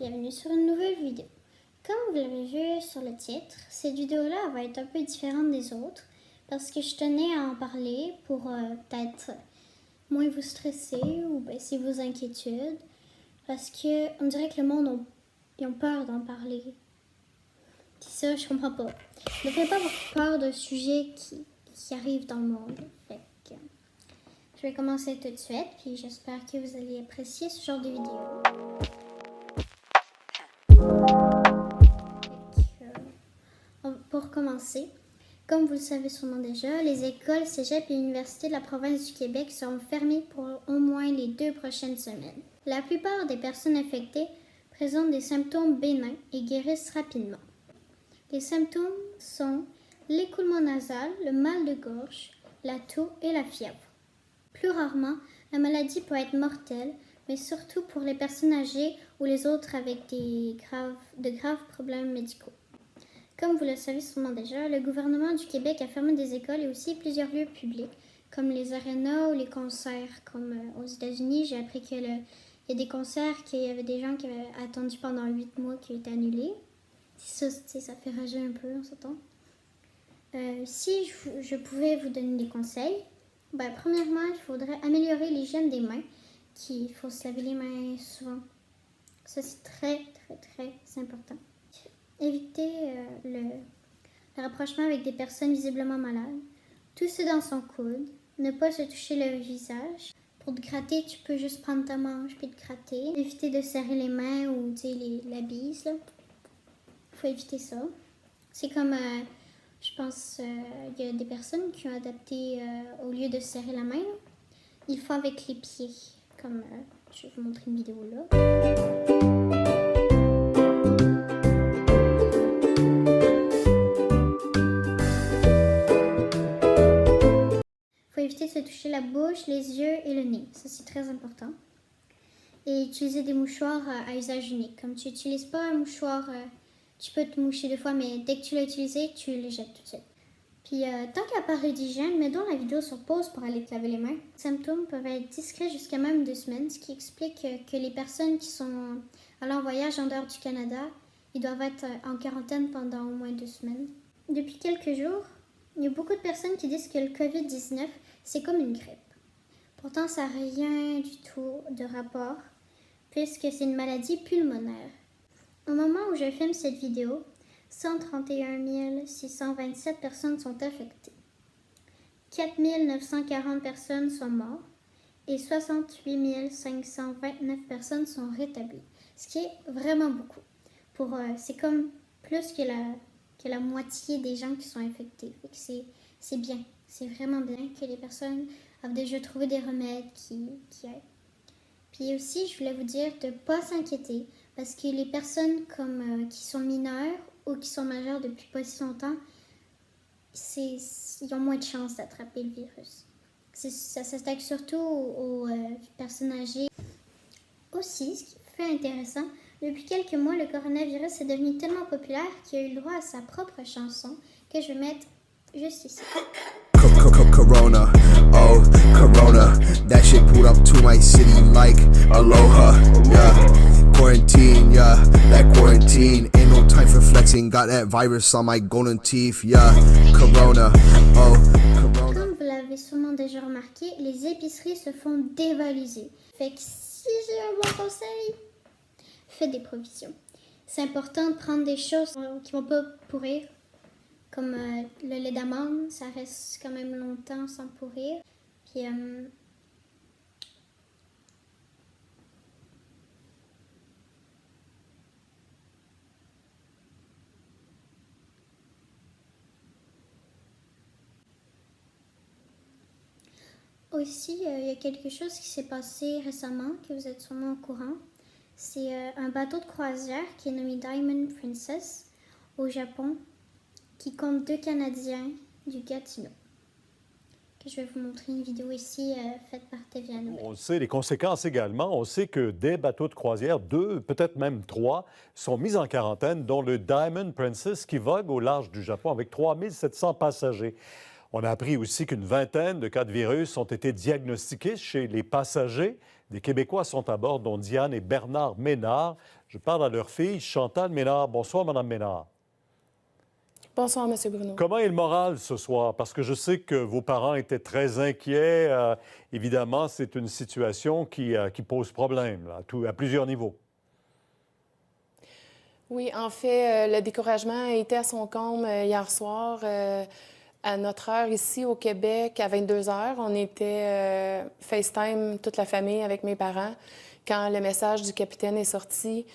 bienvenue sur une nouvelle vidéo. Comme vous l'avez vu sur le titre, cette vidéo-là va être un peu différente des autres parce que je tenais à en parler pour peut-être moins vous stresser ou baisser vos inquiétudes parce que on dirait que le monde ils ont peur d'en parler. C'est ça, je comprends pas. Ne faites pas avoir peur d'un sujet qui arrive dans le monde. Fait que, je vais commencer tout de suite, puis j'espère que vous allez apprécier ce genre de vidéo. Pour commencer, comme vous le savez sûrement déjà, les écoles, cégeps et universités de la province du Québec seront fermées pour au moins les 2 prochaines semaines. La plupart des personnes infectées présentent des symptômes bénins et guérissent rapidement. Les symptômes sont l'écoulement nasal, le mal de gorge, la toux et la fièvre. Plus rarement, la maladie peut être mortelle, mais surtout pour les personnes âgées ou les autres avec de graves problèmes médicaux. Comme vous le savez sûrement déjà, le gouvernement du Québec a fermé des écoles et aussi plusieurs lieux publics, comme les arénas ou les concerts. Comme aux États-Unis, j'ai appris qu'il y a des concerts qu'il y avait des gens qui avaient attendu pendant 8 mois qui ont été annulés. Ça fait rager un peu, on s'entend. Si je pouvais vous donner des conseils, premièrement, il faudrait améliorer l'hygiène des mains, qu'il faut se laver les mains souvent. Ça, c'est très, très, très important. Éviter le rapprochement avec des personnes visiblement malades. Tousser dans son coude. Ne pas se toucher le visage. Pour te gratter, tu peux juste prendre ta manche puis te gratter. Éviter de serrer les mains ou la bise. Il faut éviter ça. C'est comme, je pense, il y a des personnes qui ont adapté, au lieu de serrer la main, ils font avec les pieds. Comme, je vais vous montrer une vidéo là. Il faut éviter de se toucher la bouche, les yeux et le nez. Ça, c'est très important. Et utiliser des mouchoirs à usage unique. Comme tu n'utilises pas un mouchoir, tu peux te moucher 2 fois, mais dès que tu l'as utilisé, tu le jettes tout de suite. Puis, tant qu'à parler d'hygiène, mets donc la vidéo sur pause pour aller te laver les mains. Les symptômes peuvent être discrets jusqu'à même 2 semaines, ce qui explique que les personnes qui sont allées en voyage en dehors du Canada, ils doivent être en quarantaine pendant au moins 2 semaines. Depuis quelques jours, il y a beaucoup de personnes qui disent que le COVID-19, c'est comme une grippe. Pourtant, ça n'a rien du tout de rapport, puisque c'est une maladie pulmonaire. Au moment où je filme cette vidéo, 131 627 personnes sont affectées. 4 940 personnes sont mortes et 68 529 personnes sont rétablies, ce qui est vraiment beaucoup. C'est comme plus que la moitié des gens qui sont infectés. C'est bien, c'est vraiment bien que les personnes ont déjà trouvé des remèdes qui aident. Puis aussi, je voulais vous dire de ne pas s'inquiéter parce que les personnes qui sont mineures ou qui sont majeures depuis pas si longtemps, ils ont moins de chances d'attraper le virus. Ça s'attaque surtout aux personnes âgées. Aussi, ce qui fait intéressant, depuis quelques mois, le coronavirus est devenu tellement populaire qu'il a eu le droit à sa propre chanson que je vais mettre juste ici. Corona, oh Corona, that shit pulled up to my city like aloha, yeah. Quarantine, yeah, that quarantine ain't no time for flexing. Got that virus on my golden teeth, yeah. Corona, oh Corona. Comme vous l'avez sûrement déjà remarqué, les épiceries se font dévaliser. Fait que si j'ai un bon conseil, faites des provisions. C'est important de prendre des choses qui vont pas pourrir. Comme le lait d'amande, ça reste quand même longtemps sans pourrir. Puis, aussi, il y a quelque chose qui s'est passé récemment, que vous êtes sûrement au courant. C'est un bateau de croisière qui est nommé Diamond Princess au Japon, qui compte 2 Canadiens du Gatineau. Que je vais vous montrer une vidéo ici faite par TVA Nouvelles. On sait les conséquences également. On sait que des bateaux de croisière, 2, peut-être même 3, sont mis en quarantaine, dont le Diamond Princess qui vogue au large du Japon avec 3 700 passagers. On a appris aussi qu'une vingtaine de cas de virus ont été diagnostiqués chez les passagers. Des Québécois sont à bord, dont Diane et Bernard Ménard. Je parle à leur fille, Chantal Ménard. Bonsoir, Mme Ménard. Bonsoir, M. Bruno. Comment est le moral ce soir? Parce que je sais que vos parents étaient très inquiets. Évidemment, c'est une situation qui pose problème là, à plusieurs niveaux. Oui, en fait, le découragement a été à son comble hier soir. À notre heure ici au Québec, à 22 h, on était FaceTime, toute la famille, avec mes parents. Quand le message du capitaine est sorti,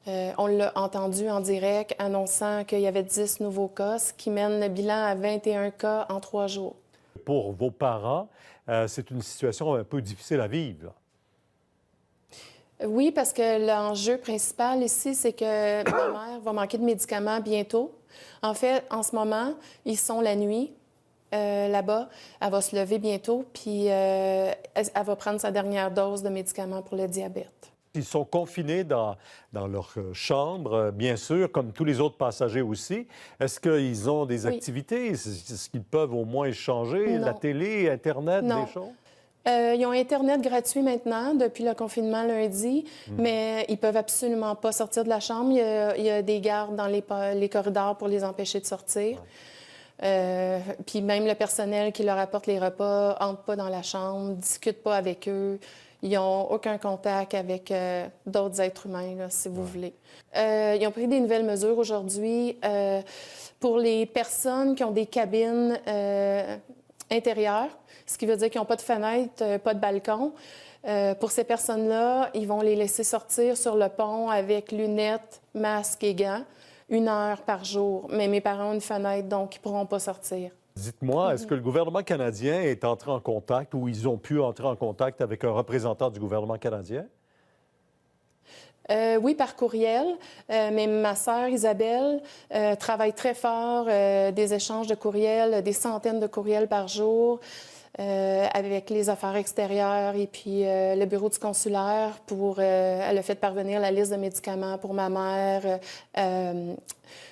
on l'a entendu en direct, annonçant qu'il y avait 10 nouveaux cas, ce qui mène le bilan à 21 cas en 3 jours. Pour vos parents, c'est une situation un peu difficile à vivre, là. Oui, parce que l'enjeu principal ici, c'est que ma mère va manquer de médicaments bientôt. En fait, en ce moment, ils sont la nuit là-bas. Elle va se lever bientôt, puis elle va prendre sa dernière dose de médicaments pour le diabète. Ils sont confinés dans leur chambre, bien sûr, comme tous les autres passagers aussi. Est-ce qu'ils ont des activités? Est-ce qu'ils peuvent au moins échanger? Non. La télé, Internet, Non. des choses? Ils ont Internet gratuit maintenant, depuis le confinement lundi, mais ils peuvent absolument pas sortir de la chambre. Il y a des gardes dans les corridors pour les empêcher de sortir. Puis même le personnel qui leur apporte les repas entre pas dans la chambre, discute pas avec eux. Ils n'ont aucun contact avec d'autres êtres humains, là, si vous voulez. Ils ont pris des nouvelles mesures aujourd'hui pour les personnes qui ont des cabines intérieures, ce qui veut dire qu'ils n'ont pas de fenêtre, pas de balcon. Pour ces personnes-là, ils vont les laisser sortir sur le pont avec lunettes, masques et gants, 1 heure par jour. Mais mes parents ont une fenêtre, donc ils ne pourront pas sortir. Dites-moi, est-ce que le gouvernement canadien est entré en contact ou ils ont pu entrer en contact avec un représentant du gouvernement canadien? Oui, par courriel, mais ma sœur Isabelle travaille très fort, des échanges de courriels, des centaines de courriels par jour avec les affaires extérieures et puis le bureau du consulaire elle a fait parvenir la liste de médicaments pour ma mère.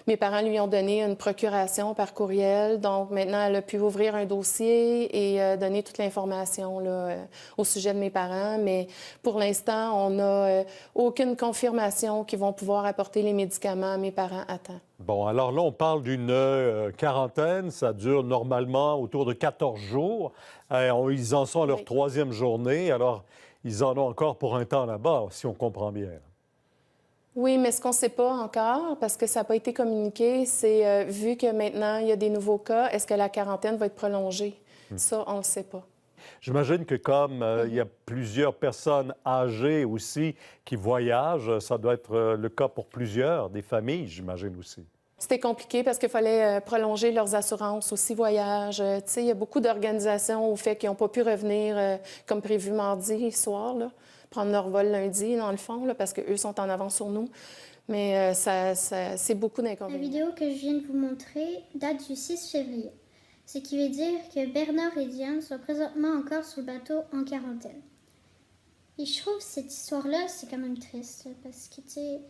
Mes parents lui ont donné une procuration par courriel, donc maintenant elle a pu ouvrir un dossier et donner toute l'information là, au sujet de mes parents, mais pour l'instant, on n'a aucune confirmation qu'ils vont pouvoir apporter les médicaments à mes parents à temps. Bon, alors là, on parle d'une quarantaine. Ça dure normalement autour de 14 jours. Ils en sont à leur 3e journée, alors ils en ont encore pour un temps là-bas, si on comprend bien. Oui, mais ce qu'on ne sait pas encore, parce que ça n'a pas été communiqué, c'est vu que maintenant il y a des nouveaux cas, est-ce que la quarantaine va être prolongée? Ça, on ne le sait pas. J'imagine que comme il y a plusieurs personnes âgées aussi qui voyagent, ça doit être le cas pour plusieurs, des familles, j'imagine aussi. C'était compliqué parce qu'il fallait prolonger leurs assurances aussi voyage. Tu sais, il y a beaucoup d'organisations au fait qu'ils n'ont pas pu revenir comme prévu mardi soir, là, prendre leur vol lundi, dans le fond, là, parce qu'eux sont en avance sur nous. Mais c'est beaucoup La d'inconvénients. vidéo que je viens de vous montrer date du 6 février, ce qui veut dire que Bernard et Diane sont présentement encore sur le bateau en quarantaine. Et je trouve que cette histoire-là, c'est quand même triste, parce que, tu sais,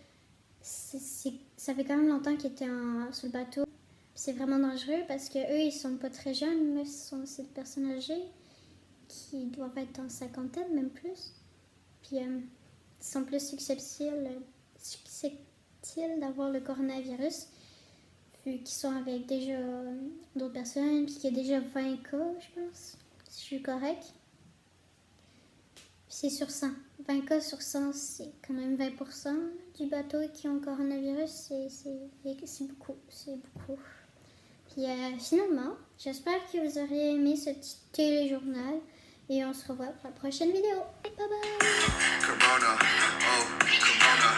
ça fait quand même longtemps qu'ils étaient sur le bateau. C'est vraiment dangereux parce qu'eux, ils sont pas très jeunes, mais ce sont ces personnes âgées qui doivent être en cinquantaine, même plus. Puis, ils sont plus susceptibles d'avoir le coronavirus, vu qu'ils sont avec déjà d'autres personnes, puis qu'il y a déjà 20 cas, je pense, si je suis correcte. C'est sur 100. 20 cas sur 100, c'est quand même 20% du bateau qui ont le coronavirus. C'est beaucoup, c'est beaucoup. Puis finalement, j'espère que vous aurez aimé ce petit téléjournal et on se revoit pour la prochaine vidéo. Bye bye! Corona, oh, Corona.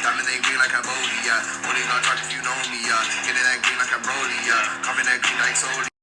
Diamond ain't green like Cambodia. Only gonna charge if you know me, yeah. Getting that green like a Brody, yeah. Carving that green like Soli.